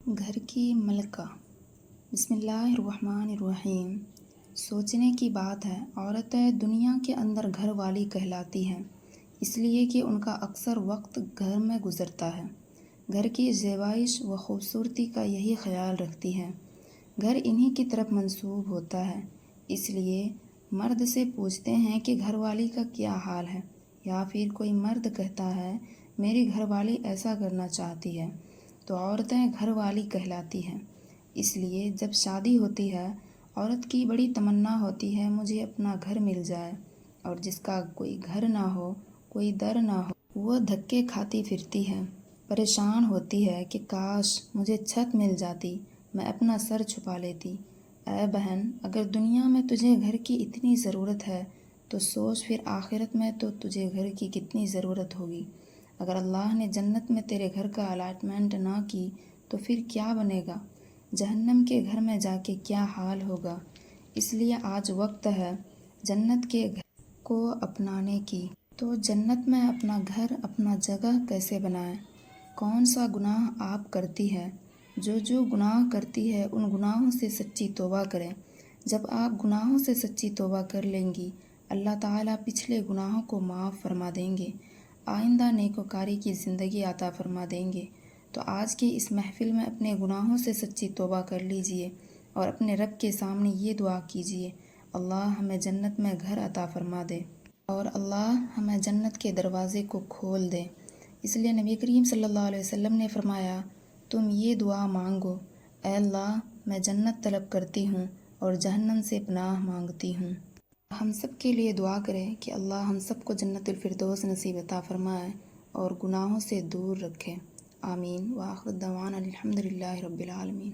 گھر کی ملکہ۔ بسم اللہ الرحمن الرحیم۔ سوچنے کی بات ہے، عورتیں دنیا کے اندر گھر والی کہلاتی ہیں، اس لیے کہ ان کا اکثر وقت گھر میں گزرتا ہے، گھر کی زیبائش و خوبصورتی کا یہی خیال رکھتی ہیں، گھر انہی کی طرف منسوب ہوتا ہے، اس لیے مرد سے پوچھتے ہیں کہ گھر والی کا کیا حال ہے، یا پھر کوئی مرد کہتا ہے میری گھر والی ایسا کرنا چاہتی ہے، تو عورتیں گھر والی کہلاتی ہیں۔ اس لیے جب شادی ہوتی ہے، عورت کی بڑی تمنا ہوتی ہے مجھے اپنا گھر مل جائے، اور جس کا کوئی گھر نہ ہو، کوئی در نہ ہو، وہ دھکے کھاتی پھرتی ہے، پریشان ہوتی ہے کہ کاش مجھے چھت مل جاتی، میں اپنا سر چھپا لیتی۔ اے بہن، اگر دنیا میں تجھے گھر کی اتنی ضرورت ہے تو سوچ پھر آخرت میں تو تجھے گھر کی کتنی ضرورت ہوگی۔ اگر اللہ نے جنت میں تیرے گھر کا الاٹمنٹ نہ کی تو پھر کیا بنے گا؟ جہنم کے گھر میں جا کے کیا حال ہوگا؟ اس لیے آج وقت ہے جنت کے گھر کو اپنانے کی۔ تو جنت میں اپنا گھر، اپنا جگہ کیسے بنائیں؟ کون سا گناہ آپ کرتی ہے؟ جو گناہ کرتی ہے ان گناہوں سے سچی توبہ کریں۔ جب آپ گناہوں سے سچی توبہ کر لیں گی، اللہ تعالیٰ پچھلے گناہوں کو معاف فرما دیں گے، آئندہ نیکوکاری کی زندگی عطا فرما دیں گے۔ تو آج کی اس محفل میں اپنے گناہوں سے سچی توبہ کر لیجئے اور اپنے رب کے سامنے یہ دعا کیجئے، اللہ ہمیں جنت میں گھر عطا فرما دے، اور اللہ ہمیں جنت کے دروازے کو کھول دے۔ اس لیے نبی کریم صلی اللہ علیہ وسلم نے فرمایا، تم یہ دعا مانگو، اے اللہ میں جنت طلب کرتی ہوں اور جہنم سے پناہ مانگتی ہوں۔ ہم سب کے لیے دعا کریں کہ اللہ ہم سب کو جنت الفردوس نصیب عطا فرمائے اور گناہوں سے دور رکھے۔ آمین۔ وآخر دعوانا الحمد للہ رب العالمین۔